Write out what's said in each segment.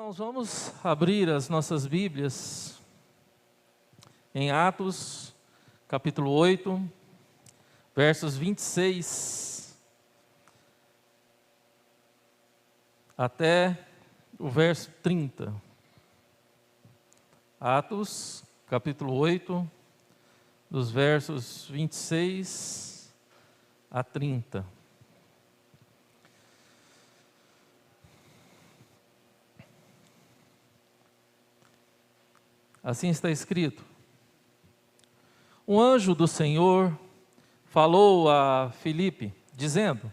Irmãos, vamos abrir as nossas Bíblias em Atos, capítulo 8, versos 26 até o verso 30. Atos, capítulo 8, dos versos 26 a 30. Assim está escrito: um anjo do Senhor falou a Filipe, dizendo: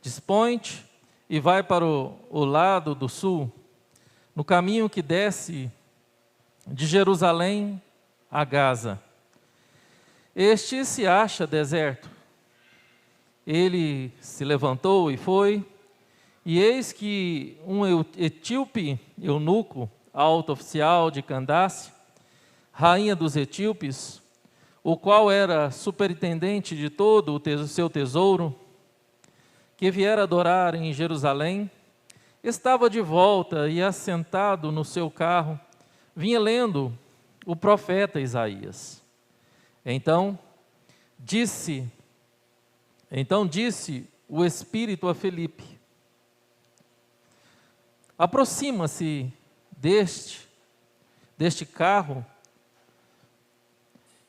dispõe-te e vai para o lado do sul, no caminho que desce de Jerusalém a Gaza. Este se acha deserto. Ele se levantou e foi, e eis que um etíope eunuco, alto oficial de Candace, rainha dos etíopes, o qual era superintendente de todo o seu tesouro, que viera adorar em Jerusalém, estava de volta e assentado no seu carro, vinha lendo o profeta Isaías. Então disse o Espírito a Filipe: aproxima-se deste carro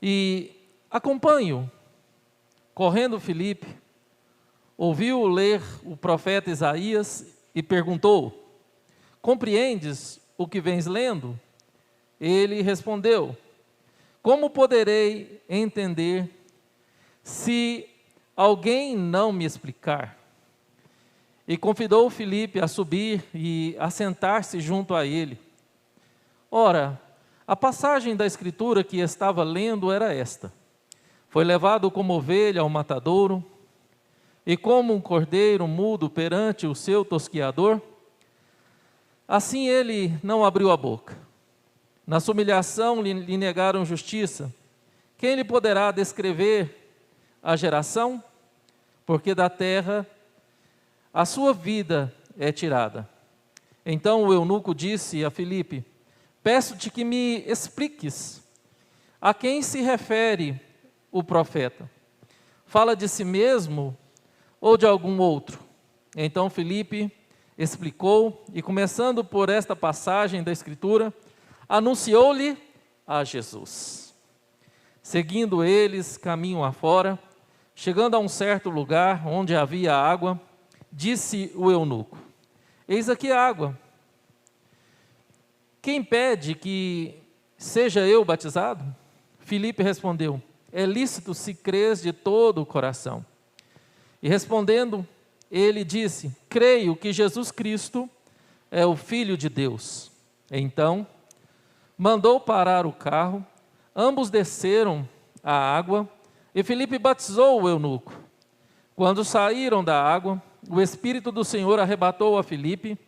e acompanhe-o. Correndo Filipe, ouviu ler o profeta Isaías e perguntou: compreendes o que vens lendo? Ele respondeu: como poderei entender se alguém não me explicar? E convidou Filipe a subir e a sentar-se junto a ele. Ora, a passagem da Escritura que estava lendo era esta: foi levado como ovelha ao matadouro, e como um cordeiro mudo perante o seu tosquiador, assim ele não abriu a boca. Na sua humilhação lhe negaram justiça. Quem lhe poderá descrever a geração? Porque da terra a sua vida é tirada. Então o eunuco disse a Filipe: peço-te que me expliques a quem se refere o profeta. Fala de si mesmo ou de algum outro? Então Filipe explicou, e começando por esta passagem da Escritura, anunciou-lhe a Jesus. Seguindo eles caminho afora, chegando a um certo lugar onde havia água, disse o eunuco: eis aqui a água. Quem pede que seja eu batizado? Filipe respondeu: é lícito se crês de todo o coração. E respondendo, ele disse: creio que Jesus Cristo é o Filho de Deus. Então mandou parar o carro, ambos desceram à água, e Filipe batizou o eunuco. Quando saíram da água, o Espírito do Senhor arrebatou a Filipe,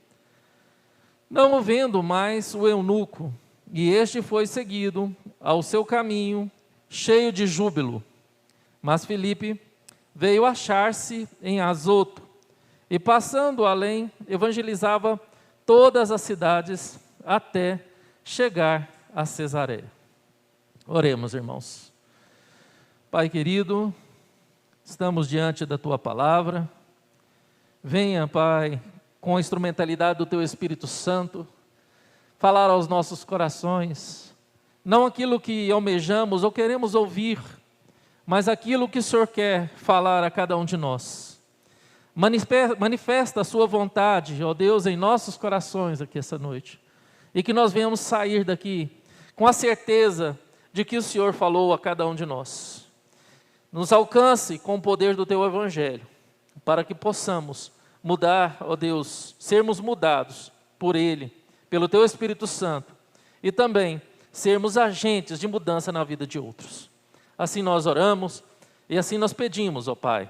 não o vendo mais o eunuco, e este foi seguido ao seu caminho, cheio de júbilo. Mas Filipe veio achar-se em Azoto, e passando além, evangelizava todas as cidades, até chegar a Cesareia. Oremos, irmãos. Pai querido, estamos diante da Tua Palavra. Venha, Pai, com a instrumentalidade do Teu Espírito Santo, falar aos nossos corações, não aquilo que almejamos ou queremos ouvir, mas aquilo que o Senhor quer falar a cada um de nós. Manifesta a Sua vontade, ó Deus, em nossos corações aqui essa noite, e que nós venhamos sair daqui com a certeza de que o Senhor falou a cada um de nós. Nos alcance com o poder do Teu Evangelho, para que possamos mudar, ó Deus, sermos mudados por Ele, pelo Teu Espírito Santo, e também sermos agentes de mudança na vida de outros. Assim nós oramos e assim nós pedimos, ó Pai,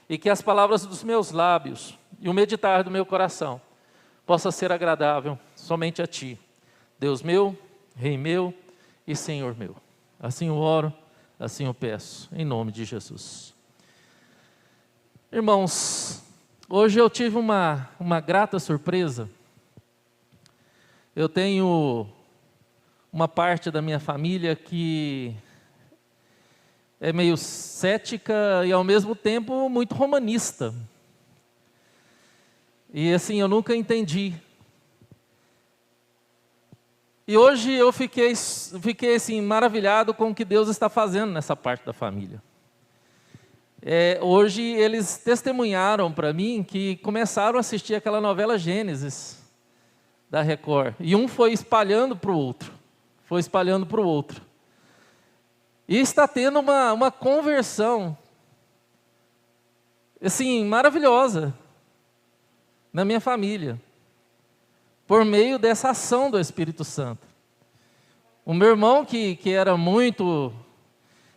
e que as palavras dos meus lábios e o meditar do meu coração possa ser agradável somente a Ti, Deus meu, Rei meu e Senhor meu. Assim eu oro, assim eu peço, em nome de Jesus. Irmãos, hoje eu tive uma grata surpresa. eu tenho uma parte da minha família que é meio cética e, ao mesmo tempo, muito romanista. E, assim, eu nunca entendi. E hoje eu fiquei assim, maravilhado com o que Deus está fazendo nessa parte da família. Hoje eles testemunharam para mim que começaram a assistir aquela novela Gênesis, da Record. E um foi espalhando para o outro. Foi espalhando para o outro. E está tendo uma conversão, assim, maravilhosa, na minha família, por meio dessa ação do Espírito Santo. O meu irmão, que era muito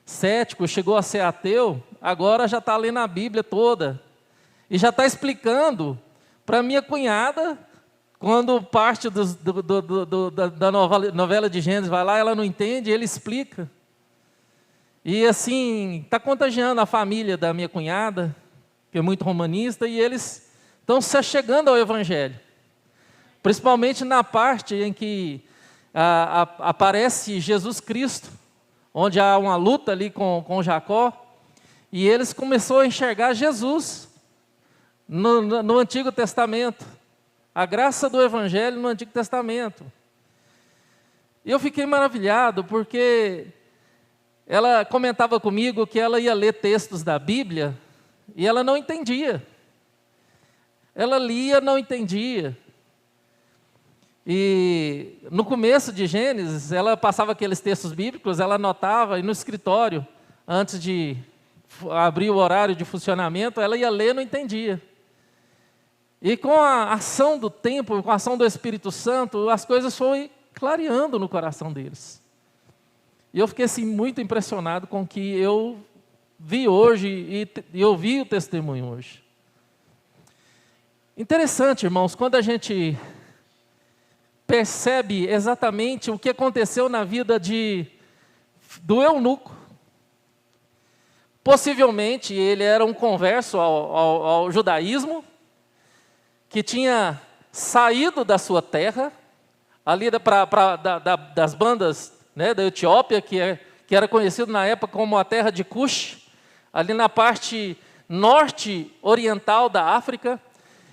cético, chegou a ser ateu, agora já está lendo a Bíblia toda, e já está explicando para minha cunhada, quando parte da novela de Gênesis vai lá, ela não entende, ele explica. E assim, está contagiando a família da minha cunhada, que é muito romanista, e eles estão se achegando ao Evangelho. Principalmente na parte em que aparece Jesus Cristo, onde há uma luta ali com Jacó, e eles começaram a enxergar Jesus no Antigo Testamento, a graça do Evangelho no Antigo Testamento. E eu fiquei maravilhado, porque ela comentava comigo que ela ia ler textos da Bíblia, e ela não entendia. Ela lia, não entendia. E no começo de Gênesis, ela passava aqueles textos bíblicos, ela anotava, e no escritório, antes de abrir o horário de funcionamento, ela ia ler e não entendia. E com a ação do tempo, com a ação do Espírito Santo, as coisas foram clareando no coração deles. E eu fiquei assim, muito impressionado com o que eu vi hoje e ouvi o testemunho hoje. Interessante, irmãos, quando a gente percebe exatamente o que aconteceu na vida do eunuco. Possivelmente ele era um converso ao judaísmo, que tinha saído da sua terra, ali das bandas, né, da Etiópia, que era conhecido na época como a terra de Cush, ali na parte norte oriental da África,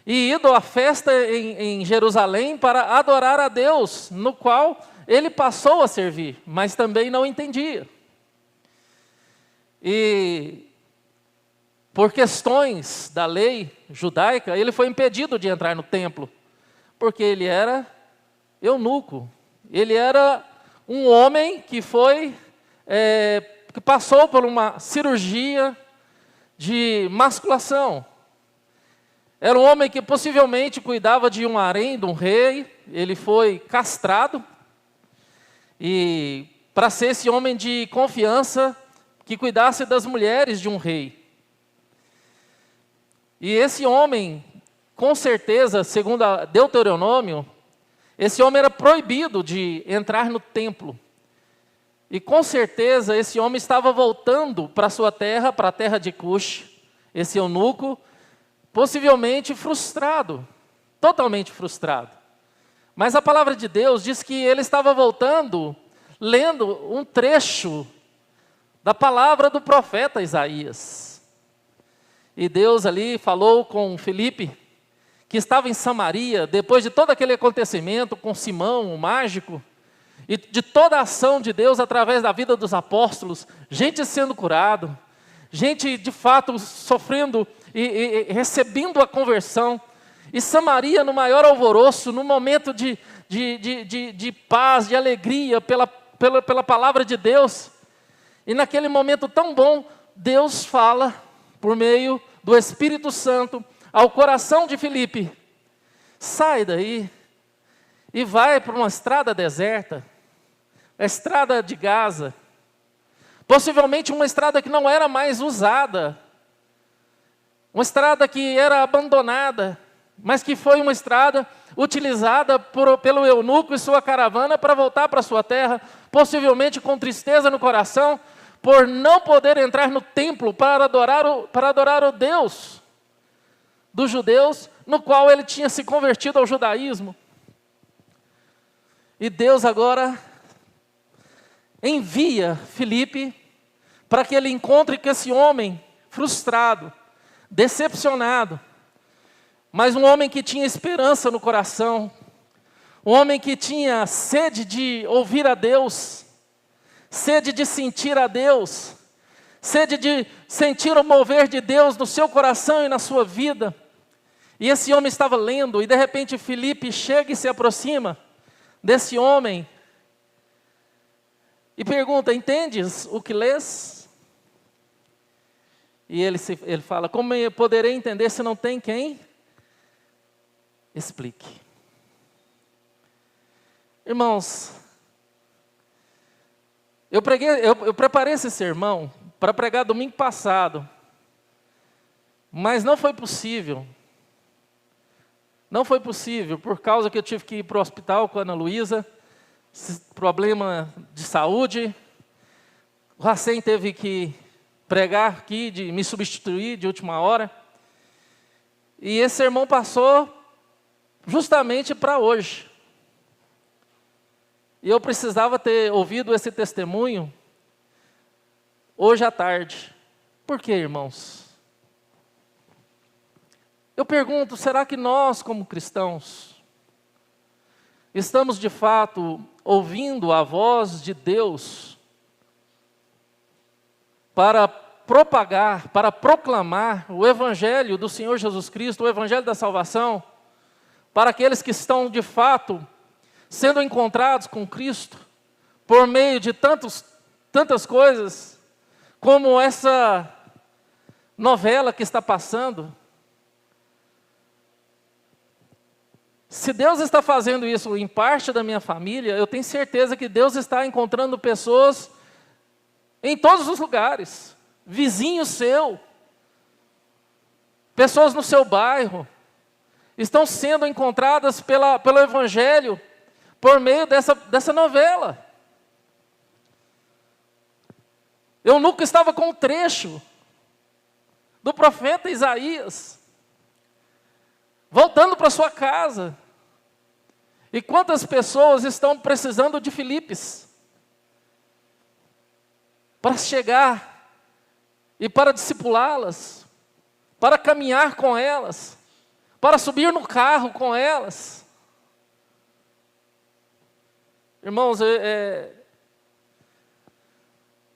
e ido à festa em Jerusalém para adorar a Deus, no qual ele passou a servir, mas também não entendia. E por questões da lei judaica, ele foi impedido de entrar no templo, porque ele era eunuco. Ele era um homem que que passou por uma cirurgia de masculação. Era um homem que possivelmente cuidava de um harém, de um rei. Ele foi castrado, e para ser esse homem de confiança, que cuidasse das mulheres de um rei. E esse homem, com certeza, segundo Deuteronômio, esse homem era proibido de entrar no templo. E com certeza esse homem estava voltando para a sua terra, para a terra de Cush, esse eunuco, possivelmente frustrado, totalmente frustrado. Mas a palavra de Deus diz que ele estava voltando, lendo um trecho da palavra do profeta Isaías. E Deus ali falou com Filipe, que estava em Samaria, depois de todo aquele acontecimento com Simão, o mágico, e de toda a ação de Deus através da vida dos apóstolos, gente sendo curado, gente de fato sofrendo e recebendo a conversão, e Samaria no maior alvoroço, no momento de paz, de alegria pela palavra de Deus. E naquele momento tão bom, Deus fala por meio do Espírito Santo ao coração de Filipe: sai daí e vai para uma estrada deserta, a estrada de Gaza, possivelmente uma estrada que não era mais usada, uma estrada que era abandonada, mas que foi uma estrada utilizada pelo eunuco e sua caravana para voltar para sua terra, possivelmente com tristeza no coração, por não poder entrar no templo para adorar o Deus dos judeus, no qual ele tinha se convertido ao judaísmo. E Deus agora envia Filipe para que ele encontre com esse homem frustrado, decepcionado, mas um homem que tinha esperança no coração, um homem que tinha sede de ouvir a Deus, sede de sentir a Deus, sede de sentir o mover de Deus no seu coração e na sua vida. E esse homem estava lendo, e de repente Filipe chega e se aproxima desse homem e pergunta: entendes o que lês? E ele fala: como eu poderei entender se não tem quem explique? Irmãos, eu preparei esse sermão para pregar domingo passado, mas não foi possível. Não foi possível, por causa que eu tive que ir para o hospital com a Ana Luísa, problema de saúde. O Racem teve que pregar aqui, de me substituir de última hora. E esse sermão passou justamente para hoje. E eu precisava ter ouvido esse testemunho hoje à tarde. Por quê, irmãos? Eu pergunto, será que nós, como cristãos, estamos de fato ouvindo a voz de Deus para propagar, para proclamar o Evangelho do Senhor Jesus Cristo, o Evangelho da salvação, para aqueles que estão de fato sendo encontrados com Cristo, por meio de tantas coisas, como essa novela que está passando? Se Deus está fazendo isso em parte da minha família, eu tenho certeza que Deus está encontrando pessoas em todos os lugares, vizinho seu, pessoas no seu bairro, estão sendo encontradas pelo Evangelho, por meio dessa novela. Eu nunca estava com um trecho do profeta Isaías, voltando para sua casa. E quantas pessoas estão precisando de Filipes para chegar e para discipulá-las, para caminhar com elas, para subir no carro com elas. Irmãos,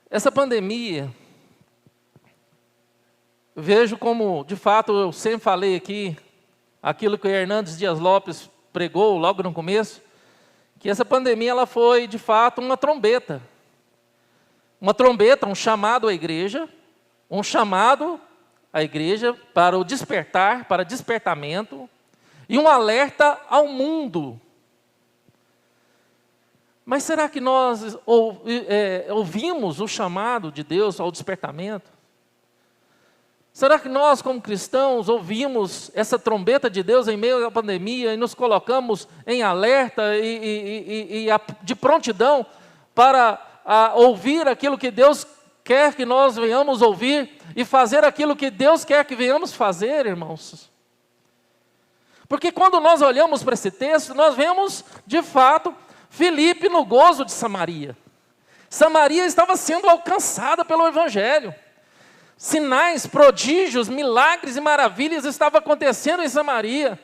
essa pandemia, eu vejo como, de fato, eu sempre falei aqui, aquilo que o Hernandes Dias Lopes pregou logo no começo, que essa pandemia ela foi, de fato, uma trombeta, um chamado à igreja, para o despertar, para despertamento, e um alerta ao mundo. Mas será que nós ouvimos o chamado de Deus ao despertamento? Será que nós, como cristãos, ouvimos essa trombeta de Deus em meio à pandemia e nos colocamos em alerta e de prontidão para ouvir aquilo que Deus quer que nós venhamos ouvir e fazer aquilo que Deus quer que venhamos fazer, irmãos? Porque quando nós olhamos para esse texto, nós vemos, de fato, Filipe no gozo de Samaria. Samaria estava sendo alcançada pelo Evangelho. Sinais, prodígios, milagres e maravilhas estavam acontecendo em Samaria,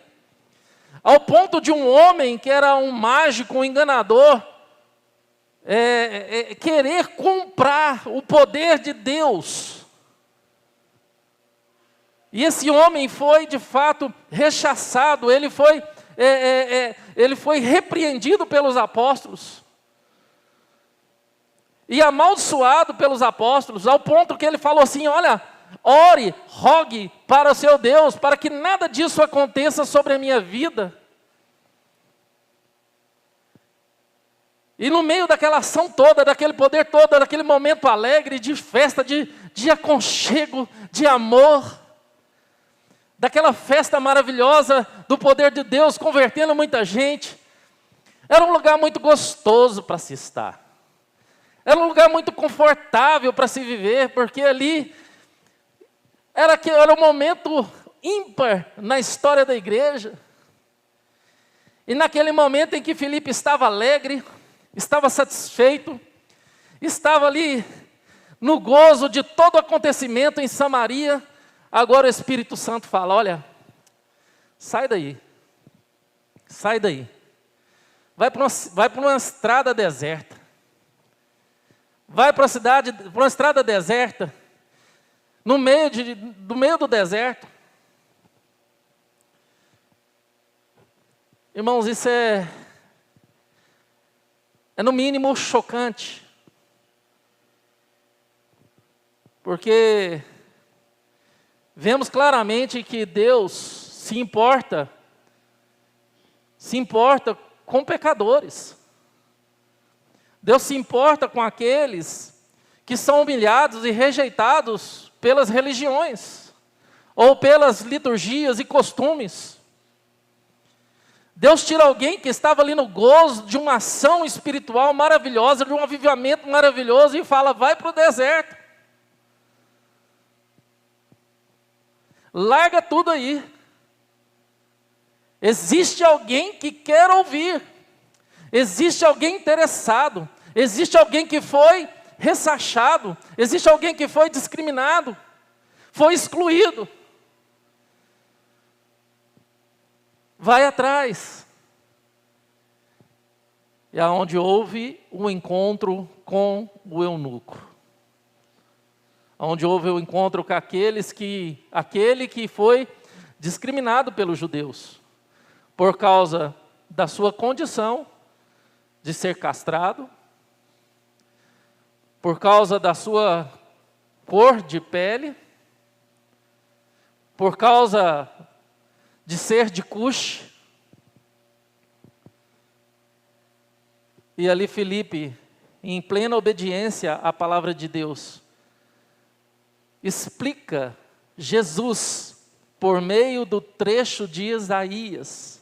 ao ponto de um homem que era um mágico, um enganador, querer comprar o poder de Deus. E esse homem foi, de fato, rechaçado, ele foi repreendido pelos apóstolos. E amaldiçoado pelos apóstolos, ao ponto que ele falou assim: olha, ore, rogue para o seu Deus, para que nada disso aconteça sobre a minha vida. E no meio daquela ação toda, daquele poder todo, daquele momento alegre, de festa, de aconchego, de amor, daquela festa maravilhosa do poder de Deus convertendo muita gente, era um lugar muito gostoso para se estar. Era um lugar muito confortável para se viver, porque ali era um momento ímpar na história da igreja. E naquele momento em que Filipe estava alegre, estava satisfeito, estava ali no gozo de todo o acontecimento em Samaria, agora o Espírito Santo fala: olha, sai daí, vai para uma estrada deserta, vai para uma estrada deserta, no meio do deserto. Irmãos, isso é no mínimo chocante, porque vemos claramente que Deus se importa com pecadores. Deus se importa com aqueles que são humilhados e rejeitados pelas religiões, ou pelas liturgias e costumes. Deus tira alguém que estava ali no gozo de uma ação espiritual maravilhosa, de um avivamento maravilhoso, e fala: vai para o deserto. Larga tudo aí. Existe alguém que quer ouvir. Existe alguém interessado. Existe alguém que foi ressachado. Existe alguém que foi discriminado. Foi excluído. Vai atrás. E aonde houve um encontro com o eunuco. Onde houve o encontro com aquele que foi discriminado pelos judeus, por causa da sua condição de ser castrado, por causa da sua cor de pele, por causa de ser de Cush. E ali Filipe, em plena obediência à palavra de Deus, explica Jesus por meio do trecho de Isaías.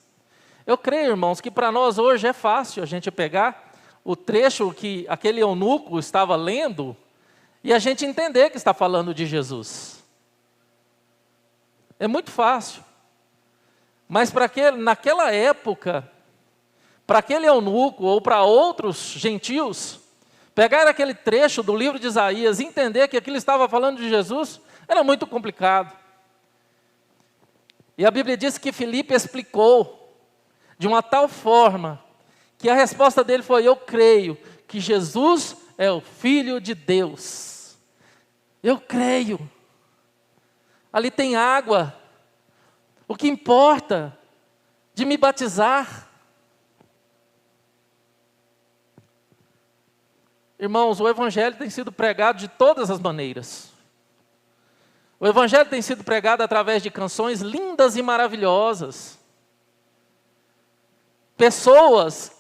Eu creio, irmãos, que para nós hoje é fácil a gente pegar o trecho que aquele eunuco estava lendo e a gente entender que está falando de Jesus. É muito fácil. Mas naquela época, para aquele eunuco ou para outros gentios, pegar aquele trecho do livro de Isaías e entender que aquilo estava falando de Jesus, era muito complicado. E a Bíblia diz que Filipe explicou de uma tal forma, que a resposta dele foi: eu creio que Jesus é o Filho de Deus. Eu creio. Ali tem água. O que importa de me batizar? Irmãos, o Evangelho tem sido pregado de todas as maneiras. O Evangelho tem sido pregado através de canções lindas e maravilhosas. Pessoas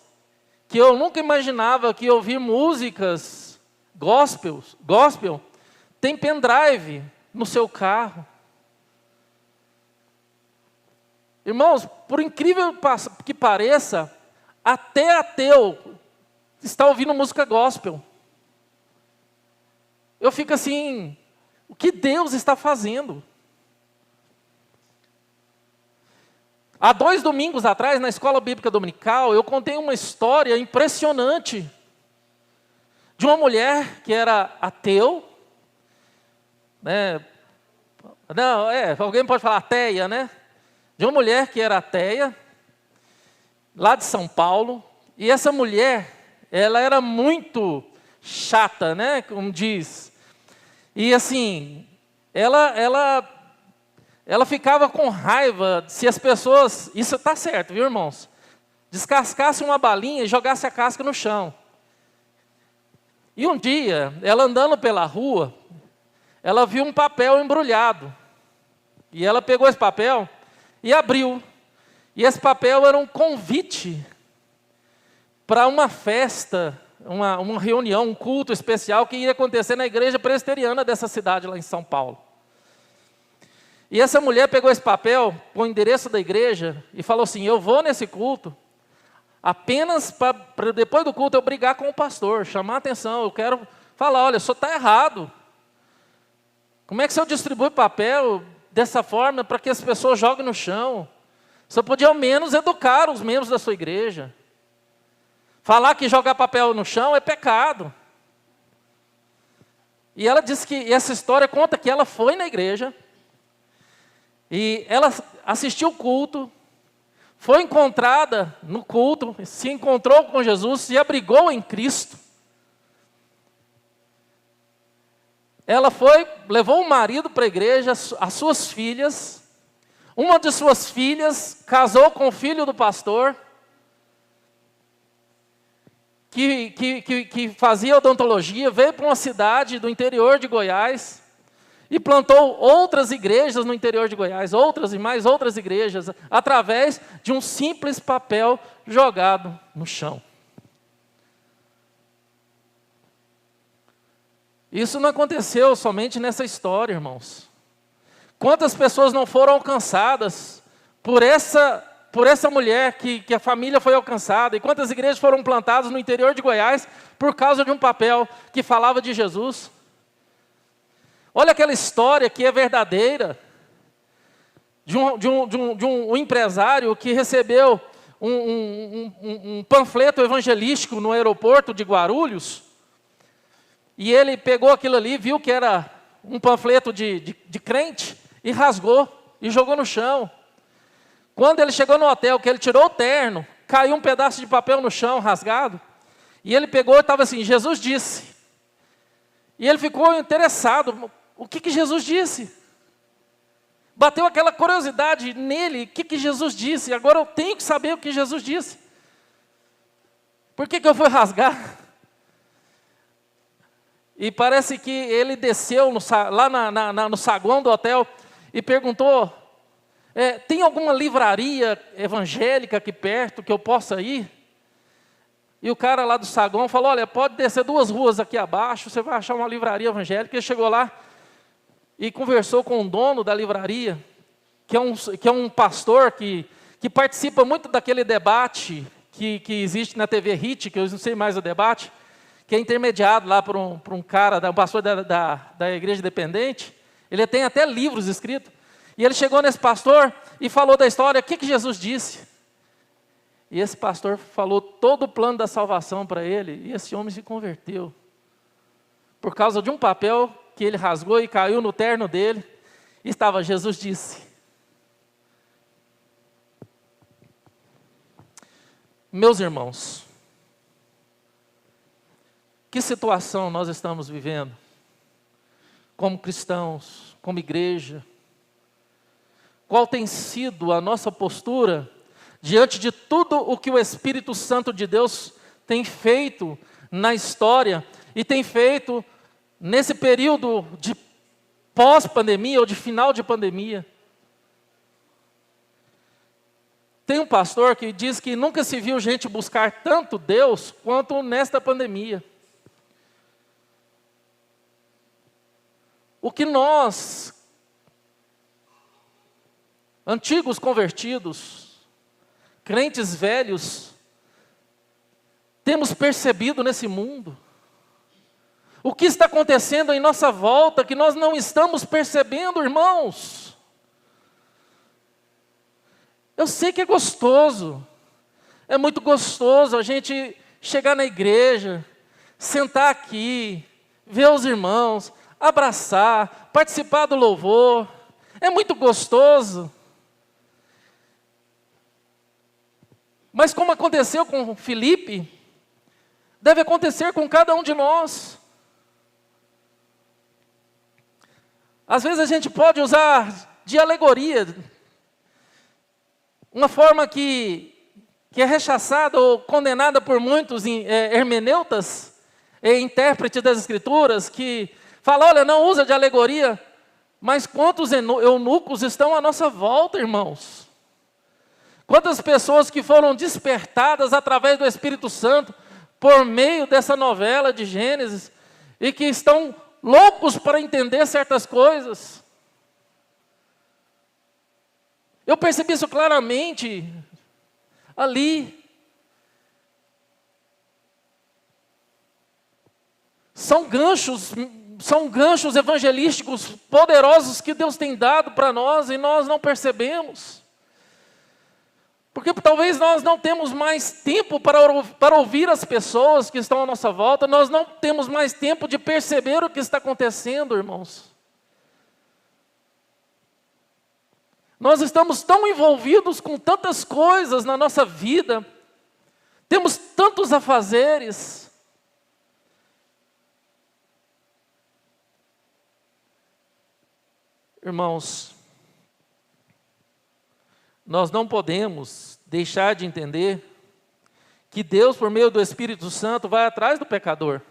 que eu nunca imaginava que ouvir músicas gospel tem pendrive no seu carro. Irmãos, por incrível que pareça, até ateu está ouvindo música gospel. Eu fico assim: o que Deus está fazendo? Há 2 domingos atrás, na escola bíblica dominical, eu contei uma história impressionante de uma mulher que era ateu, né? Não, alguém pode falar ateia, né? De uma mulher que era ateia, lá de São Paulo, e essa mulher, ela era muito chata, né, como diz, e assim, ela ficava com raiva se as pessoas, isso está certo, viu, irmãos, descascassem uma balinha e jogassem a casca no chão. E um dia, ela andando pela rua, ela viu um papel embrulhado, e ela pegou esse papel e abriu. E esse papel era um convite para uma festa, uma reunião, um culto especial que ia acontecer na igreja presbiteriana dessa cidade lá em São Paulo. E essa mulher pegou esse papel com o endereço da igreja e falou assim: eu vou nesse culto apenas para depois do culto eu brigar com o pastor, chamar a atenção, eu quero falar: olha, o senhor está errado. Como é que o senhor distribui papel dessa forma para que as pessoas joguem no chão? Você podia ao menos educar os membros da sua igreja. Falar que jogar papel no chão é pecado. E ela disse que essa história conta que ela foi na igreja e ela assistiu o culto, foi encontrada no culto, se encontrou com Jesus, se abrigou em Cristo. Ela levou o marido para a igreja, as suas filhas. Uma de suas filhas casou com o filho do pastor, que fazia odontologia, veio para uma cidade do interior de Goiás e plantou outras igrejas no interior de Goiás, outras e mais outras igrejas, através de um simples papel jogado no chão. Isso não aconteceu somente nessa história, irmãos. Quantas pessoas não foram alcançadas por essa mulher que a família foi alcançada? E quantas igrejas foram plantadas no interior de Goiás por causa de um papel que falava de Jesus? Olha aquela história que é verdadeira, de um empresário que recebeu um panfleto evangelístico no aeroporto de Guarulhos, e ele pegou aquilo ali, viu que era um panfleto de crente, e rasgou, e jogou no chão. Quando ele chegou no hotel, que ele tirou o terno, caiu um pedaço de papel no chão, rasgado, e ele pegou e estava assim, Jesus disse. E ele ficou interessado, o que Jesus disse? Bateu aquela curiosidade nele, o que Jesus disse? Agora eu tenho que saber o que Jesus disse. Por que eu fui rasgar? E parece que ele desceu lá no saguão do hotel e perguntou, tem alguma livraria evangélica aqui perto que eu possa ir? E o cara lá do saguão falou, olha, pode descer 2 ruas aqui abaixo, você vai achar uma livraria evangélica. Ele chegou lá e conversou com o dono da livraria, que é um pastor que participa muito daquele debate que existe na TV Hit, que eu não sei mais o debate, que é intermediado lá por um cara, um pastor da igreja dependente. Ele tem até livros escritos. E ele chegou nesse pastor e falou da história, o que Jesus disse? E esse pastor falou todo o plano da salvação para ele, e esse homem se converteu. Por causa de um papel que ele rasgou e caiu no terno dele, e estava, Jesus disse. Meus irmãos, que situação nós estamos vivendo? Como cristãos, como igreja? Qual tem sido a nossa postura diante de tudo o que o Espírito Santo de Deus tem feito na história e tem feito nesse período de pós-pandemia ou de final de pandemia? Tem um pastor que diz que nunca se viu gente buscar tanto Deus quanto nesta pandemia. O que nós, antigos convertidos, crentes velhos, temos percebido nesse mundo? O que está acontecendo em nossa volta que nós não estamos percebendo, irmãos? Eu sei que é gostoso, é muito gostoso a gente chegar na igreja, sentar aqui, ver os irmãos, abraçar, participar do louvor, é muito gostoso. Mas como aconteceu com Filipe, deve acontecer com cada um de nós. Às vezes a gente pode usar de alegoria, uma forma que é rechaçada ou condenada por muitos hermeneutas e intérpretes das Escrituras, que fala, olha, não usa de alegoria, mas quantos eunucos estão à nossa volta, irmãos? Quantas pessoas que foram despertadas através do Espírito Santo, por meio dessa novela de Gênesis, e que estão loucos para entender certas coisas. Eu percebi isso claramente ali. São ganchos evangelísticos poderosos que Deus tem dado para nós e nós não percebemos. Porque talvez nós não temos mais tempo para ouvir as pessoas que estão à nossa volta, nós não temos mais tempo de perceber o que está acontecendo, irmãos. Nós estamos tão envolvidos com tantas coisas na nossa vida, temos tantos afazeres. Irmãos, nós não podemos deixar de entender que Deus, por meio do Espírito Santo, vai atrás do pecador.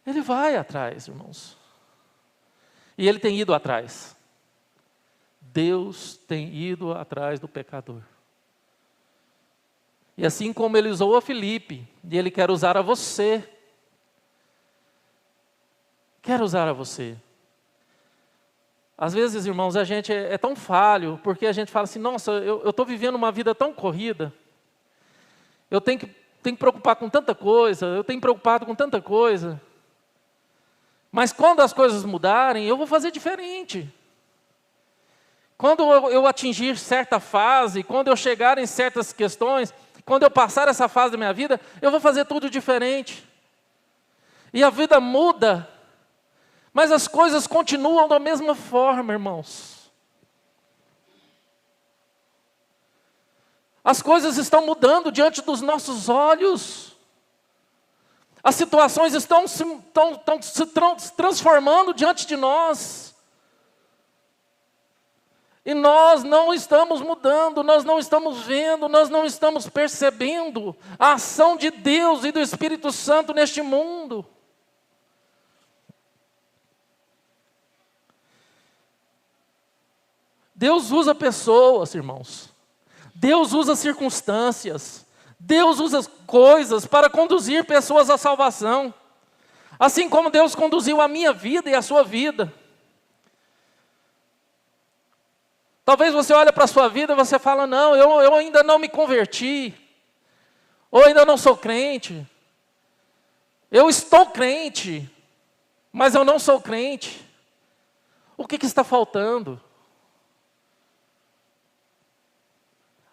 Ele vai atrás, irmãos. E Ele tem ido atrás. Deus tem ido atrás do pecador. E assim como Ele usou a Filipe, e Ele quer usar a você. Quer usar a você. Às vezes, irmãos, a gente é tão falho, porque a gente fala assim, nossa, eu estou vivendo uma vida tão corrida, eu tenho que preocupar com tanta coisa, eu tenho preocupado com tanta coisa, mas quando as coisas mudarem, eu vou fazer diferente. Quando eu atingir certa fase, quando eu chegar em certas questões, quando eu passar essa fase da minha vida, eu vou fazer tudo diferente. E a vida muda, mas as coisas continuam da mesma forma, irmãos. As coisas estão mudando diante dos nossos olhos. As situações estão se transformando diante de nós. E nós não estamos mudando, nós não estamos vendo, nós não estamos percebendo a ação de Deus e do Espírito Santo neste mundo. Deus usa pessoas, irmãos. Deus usa circunstâncias. Deus usa coisas para conduzir pessoas à salvação. Assim como Deus conduziu a minha vida e a sua vida. Talvez você olhe para a sua vida e você fala, não, eu ainda não me converti. Ou ainda não sou crente. Eu estou crente, mas eu não sou crente. O que está faltando?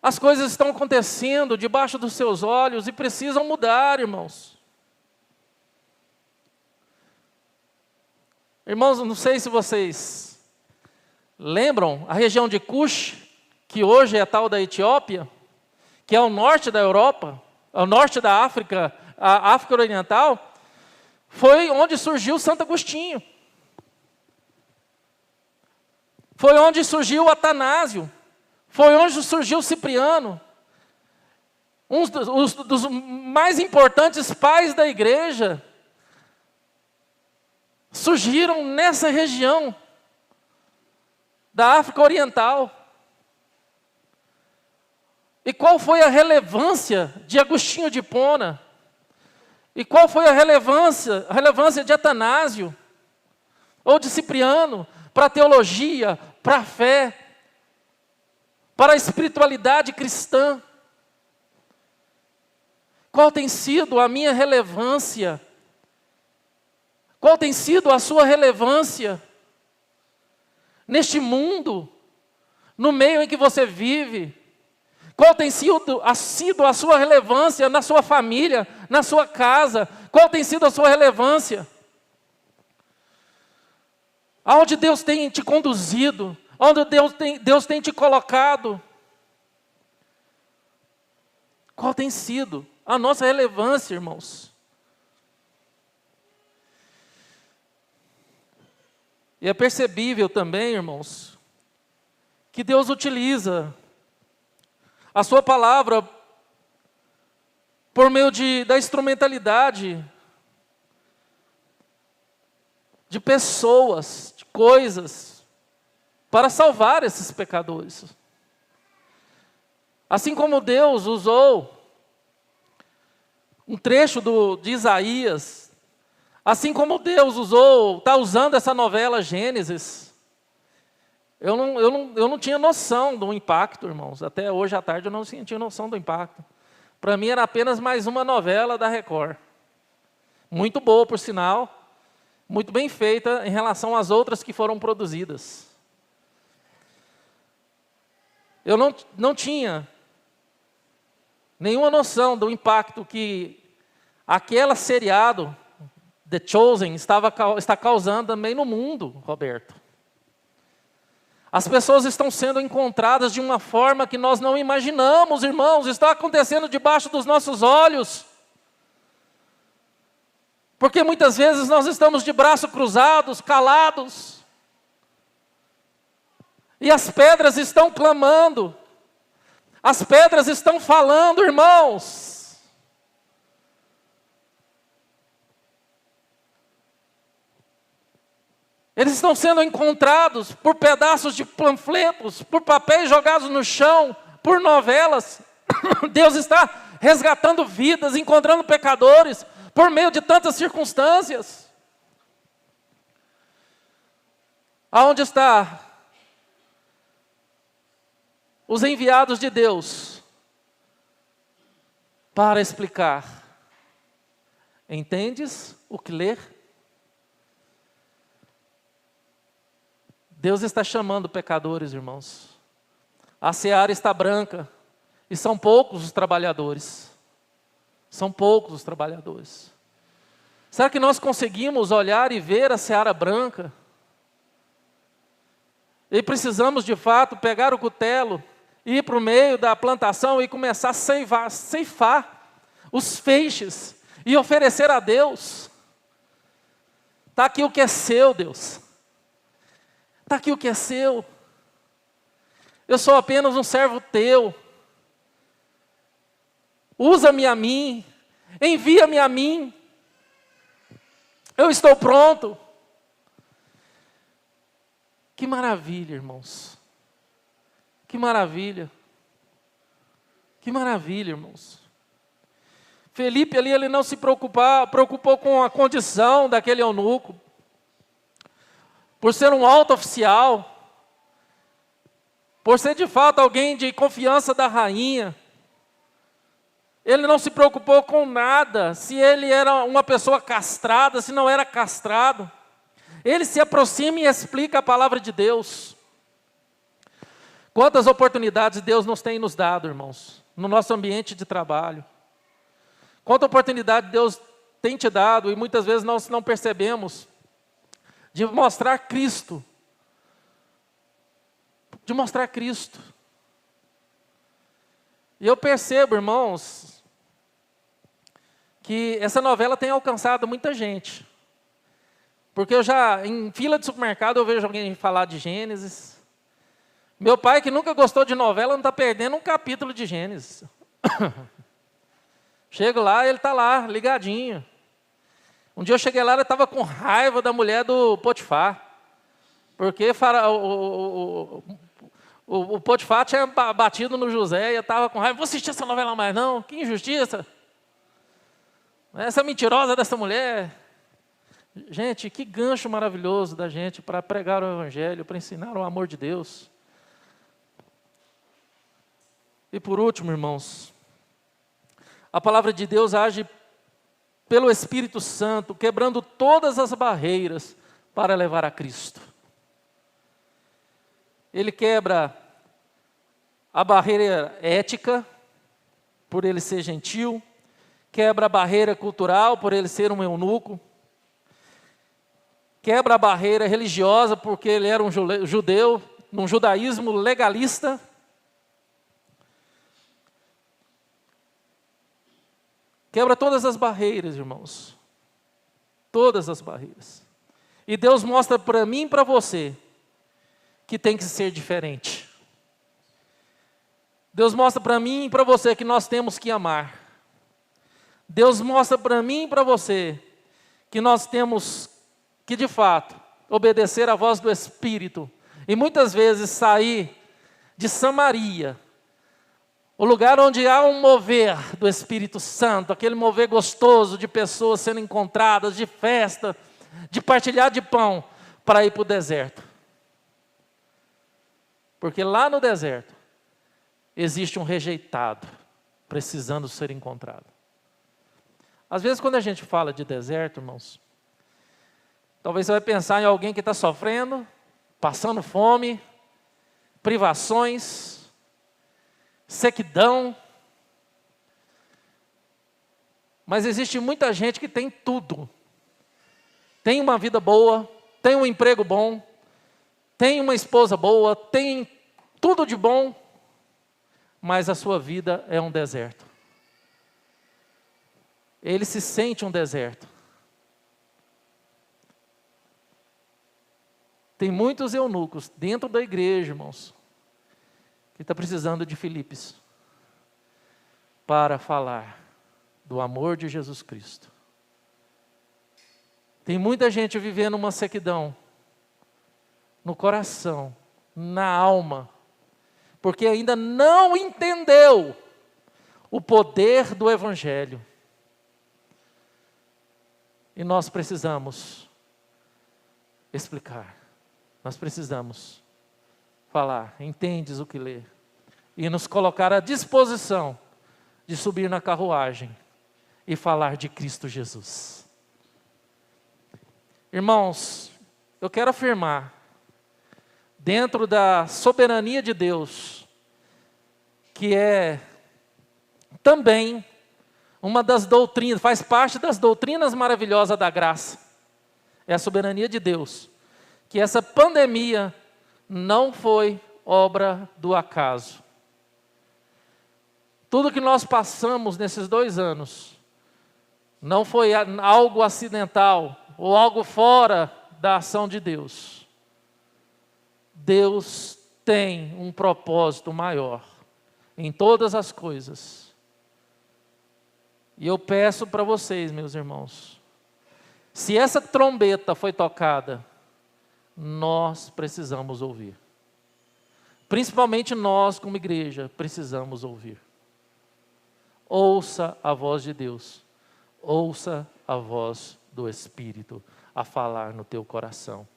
As coisas estão acontecendo debaixo dos seus olhos e precisam mudar, irmãos. Irmãos, não sei se vocês lembram, a região de Cush, que hoje é a tal da Etiópia, que é o norte da Europa, ao norte da África, a África Oriental, foi onde surgiu Santo Agostinho. Foi onde surgiu Atanásio. Foi onde surgiu Cipriano, um dos mais importantes pais da igreja, surgiram nessa região da África Oriental. E qual foi a relevância de Agostinho de Hipona? E qual foi a relevância de Atanásio, ou de Cipriano, para a teologia, para a fé, para a espiritualidade cristã? Qual tem sido a minha relevância? Qual tem sido a sua relevância neste mundo, no meio em que você vive? Qual tem sido a sua relevância na sua família, na sua casa? Qual tem sido a sua relevância? Aonde Deus tem te conduzido? Onde Deus tem te colocado? Qual tem sido a nossa relevância, irmãos? E é percebível também, irmãos, que Deus utiliza a sua palavra por meio da instrumentalidade de pessoas, de coisas, para salvar esses pecadores. Assim como Deus usou um trecho de Isaías, assim como Deus está usando essa novela Gênesis, eu não tinha noção do impacto, irmãos. Até hoje à tarde eu não tinha noção do impacto. Para mim era apenas mais uma novela da Record. Muito boa, por sinal, muito bem feita em relação às outras que foram produzidas. Eu não tinha nenhuma noção do impacto que aquele seriado, The Chosen, está causando também no mundo, Roberto. As pessoas estão sendo encontradas de uma forma que nós não imaginamos, irmãos. Está acontecendo debaixo dos nossos olhos. Porque muitas vezes nós estamos de braços cruzados, calados. E as pedras estão clamando. As pedras estão falando, irmãos. Eles estão sendo encontrados por pedaços de panfletos, por papéis jogados no chão, por novelas. Deus está resgatando vidas, encontrando pecadores, por meio de tantas circunstâncias. Aonde está os enviados de Deus para explicar? Entendes o que ler? Deus está chamando pecadores, irmãos. A seara está branca e são poucos os trabalhadores. São poucos os trabalhadores. Será que nós conseguimos olhar e ver a seara branca? E precisamos, de fato, pegar o cutelo, ir para o meio da plantação e começar a ceifar os feixes e oferecer a Deus. Está aqui o que é seu, Deus. Está aqui o que é seu. Eu sou apenas um servo teu. Usa-me a mim. Envia-me a mim. Eu estou pronto. Que maravilha, irmãos. Que maravilha. Que maravilha, irmãos. Felipe ali, ele não se preocupou com a condição daquele eunuco. Por ser um alto oficial, por ser de fato alguém de confiança da rainha, ele não se preocupou com nada, se ele era uma pessoa castrada, se não era castrado. Ele se aproxima e explica a palavra de Deus. Quantas oportunidades Deus nos dado, irmãos, no nosso ambiente de trabalho. Quanta oportunidade Deus tem te dado e muitas vezes nós não percebemos, de mostrar Cristo. De mostrar Cristo. E eu percebo, irmãos, que essa novela tem alcançado muita gente. Porque em fila de supermercado, eu vejo alguém falar de Gênesis. Meu pai, que nunca gostou de novela, não está perdendo um capítulo de Gênesis. Chego lá, ele está lá, ligadinho. Um dia eu cheguei lá, ele estava com raiva da mulher do Potifar. Porque o Potifar tinha batido no José e eu estava com raiva. Vou assistir essa novela mais não, que injustiça. Essa mentirosa dessa mulher. Gente, que gancho maravilhoso da gente para pregar o Evangelho, para ensinar o amor de Deus. E por último, irmãos, a palavra de Deus age pelo Espírito Santo, quebrando todas as barreiras para levar a Cristo. Ele quebra a barreira ética, por ele ser gentil, quebra a barreira cultural, por ele ser um eunuco, quebra a barreira religiosa, porque ele era um judeu, num judaísmo legalista. Quebra todas as barreiras, irmãos. Todas as barreiras. E Deus mostra para mim e para você que tem que ser diferente. Deus mostra para mim e para você que nós temos que amar. Deus mostra para mim e para você que nós temos que, de fato, obedecer à voz do Espírito. E muitas vezes sair de Samaria, o lugar onde há um mover do Espírito Santo, aquele mover gostoso de pessoas sendo encontradas, de festa, de partilhar de pão, para ir para o deserto. Porque lá no deserto, existe um rejeitado, precisando ser encontrado. Às vezes quando a gente fala de deserto, irmãos, talvez você vai pensar em alguém que está sofrendo, passando fome, privações, sequidão. Mas existe muita gente que tem tudo. Tem uma vida boa, tem um emprego bom, tem uma esposa boa, tem tudo de bom, mas a sua vida é um deserto. Ele se sente um deserto. Tem muitos eunucos dentro da igreja, irmãos, que está precisando de Filipos para falar do amor de Jesus Cristo. Tem muita gente vivendo uma sequidão no coração, na alma, porque ainda não entendeu o poder do Evangelho. E nós precisamos explicar, nós precisamos falar, entendes o que lê, e nos colocar à disposição de subir na carruagem e falar de Cristo Jesus. Irmãos, eu quero afirmar, dentro da soberania de Deus, que é também uma das doutrinas, faz parte das doutrinas maravilhosas da graça, é a soberania de Deus, que essa pandemia não foi obra do acaso. Tudo que nós passamos nesses 2 anos, não foi algo acidental, ou algo fora da ação de Deus. Deus tem um propósito maior em todas as coisas. E eu peço para vocês, meus irmãos, se essa trombeta foi tocada, nós precisamos ouvir. Principalmente nós, como igreja, precisamos ouvir. Ouça a voz de Deus. Ouça a voz do Espírito a falar no teu coração.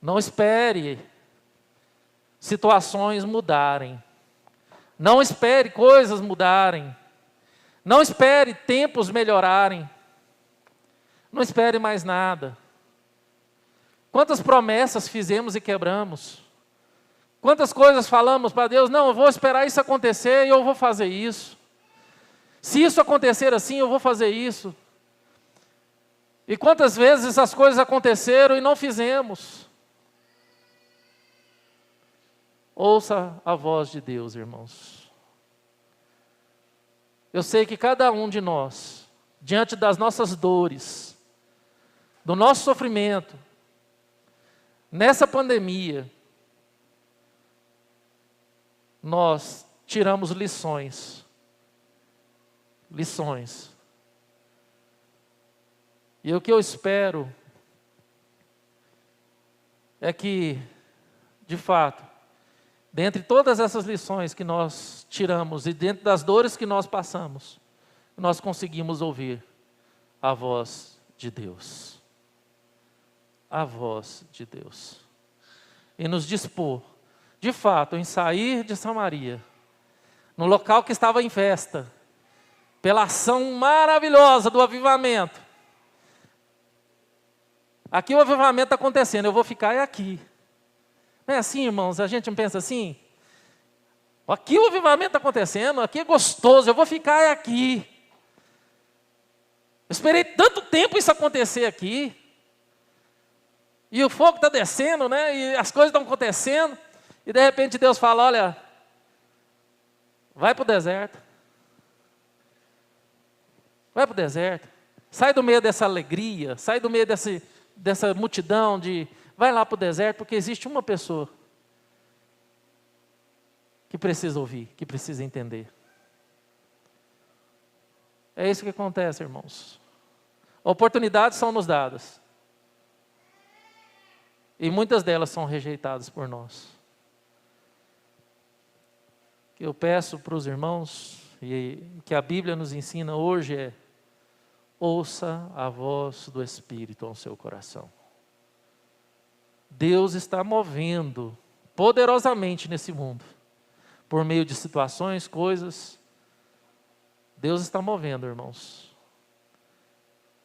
Não espere situações mudarem. Não espere coisas mudarem. Não espere tempos melhorarem. Não espere mais nada. Quantas promessas fizemos e quebramos? Quantas coisas falamos para Deus? Não, eu vou esperar isso acontecer e eu vou fazer isso. Se isso acontecer assim, eu vou fazer isso. E quantas vezes essas coisas aconteceram e não fizemos? Ouça a voz de Deus, irmãos. Eu sei que cada um de nós, diante das nossas dores, do nosso sofrimento, nessa pandemia, nós tiramos lições. E o que eu espero é que, de fato, dentre todas essas lições que nós tiramos e dentro das dores que nós passamos, nós conseguimos ouvir a voz de Deus. A voz de Deus. E nos dispor, de fato, em sair de Samaria, no local que estava em festa, pela ação maravilhosa do avivamento. Aqui o avivamento está acontecendo, eu vou ficar aqui. Não é assim, irmãos? A gente não pensa assim? Aqui o avivamento está acontecendo, aqui é gostoso, eu vou ficar aqui. Eu esperei tanto tempo isso acontecer aqui. E o fogo está descendo, né? E as coisas estão acontecendo. E de repente Deus fala, olha, vai para o deserto. Vai para o deserto, sai do meio dessa alegria, sai do meio dessa multidão vai lá para o deserto, porque existe uma pessoa que precisa ouvir, que precisa entender. É isso que acontece, irmãos. Oportunidades são nos dadas. E muitas delas são rejeitadas por nós. O que eu peço para os irmãos, e que a Bíblia nos ensina hoje é: ouça a voz do Espírito ao seu coração. Deus está movendo poderosamente nesse mundo, por meio de situações, coisas. Deus está movendo, irmãos.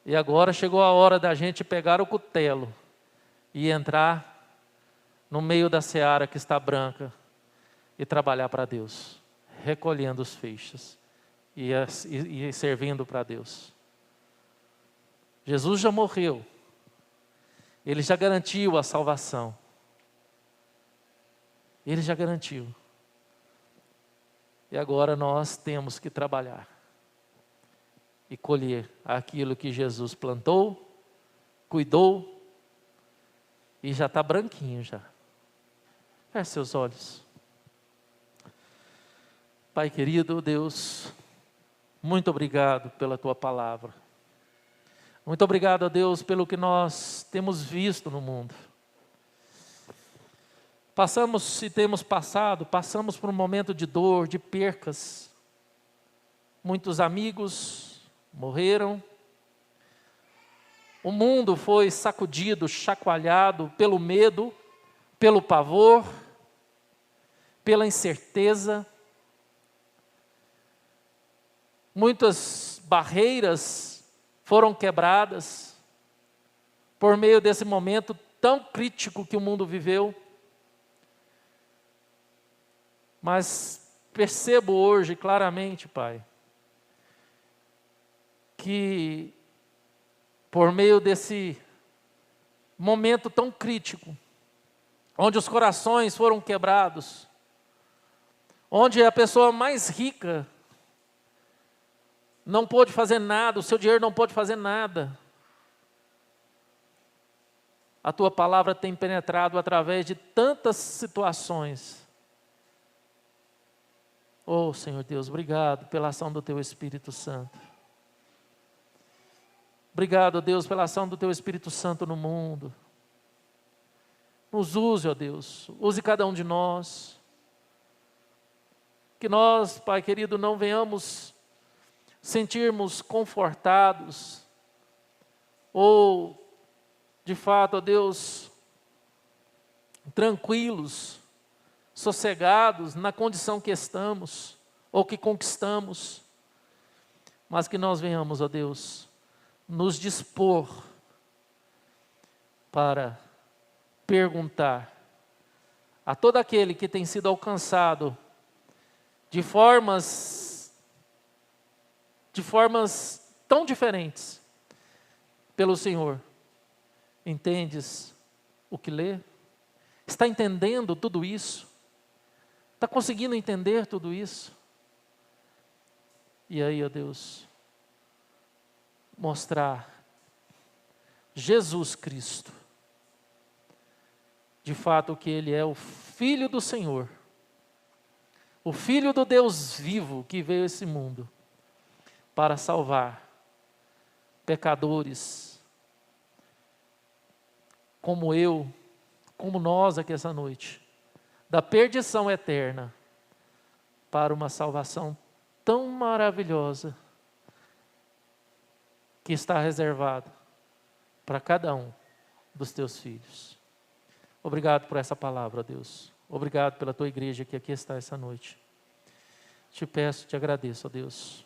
E agora chegou a hora da gente pegar o cutelo e entrar no meio da seara que está branca, e trabalhar para Deus, recolhendo os feixes e servindo para Deus. Jesus já morreu, Ele já garantiu a salvação, Ele já garantiu. E agora nós temos que trabalhar e colher aquilo que Jesus plantou, cuidou, e já está branquinho já. Feche seus olhos. Pai querido, Deus, muito obrigado pela Tua palavra. Muito obrigado a Deus pelo que nós temos visto no mundo. Passamos por um momento de dor, de percas. Muitos amigos morreram. O mundo foi sacudido, chacoalhado pelo medo, pelo pavor, pela incerteza. Muitas barreiras foram quebradas por meio desse momento tão crítico que o mundo viveu. Mas percebo hoje claramente, Pai, que por meio desse momento tão crítico, onde os corações foram quebrados, onde a pessoa mais rica não pôde fazer nada, o seu dinheiro não pôde fazer nada, a Tua palavra tem penetrado através de tantas situações. Oh, Senhor Deus, obrigado pela ação do Teu Espírito Santo. Obrigado, Deus, pela ação do Teu Espírito Santo no mundo. Nos use, ó Deus, use cada um de nós. Que nós, Pai querido, não venhamos sentirmos confortados, ou, de fato, ó Deus, tranquilos, sossegados na condição que estamos, ou que conquistamos, mas que nós venhamos, ó Deus, nos dispor para perguntar a todo aquele que tem sido alcançado de formas tão diferentes pelo Senhor: entendes o que lê? Está entendendo tudo isso? Está conseguindo entender tudo isso? E aí, ó Deus, mostrar Jesus Cristo, de fato que Ele é o Filho do Senhor, o Filho do Deus vivo que veio a esse mundo para salvar pecadores como eu, como nós aqui essa noite, da perdição eterna para uma salvação tão maravilhosa que está reservada para cada um dos Teus filhos. Obrigado por essa palavra, Deus. Obrigado pela Tua igreja que aqui está essa noite. Te peço, te agradeço, ó Deus,